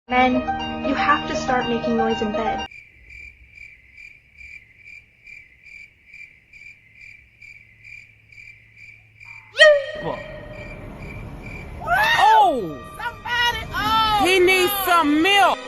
Men, you have to start making noise in bed. Oh! Somebody! Oh! He needs some milk!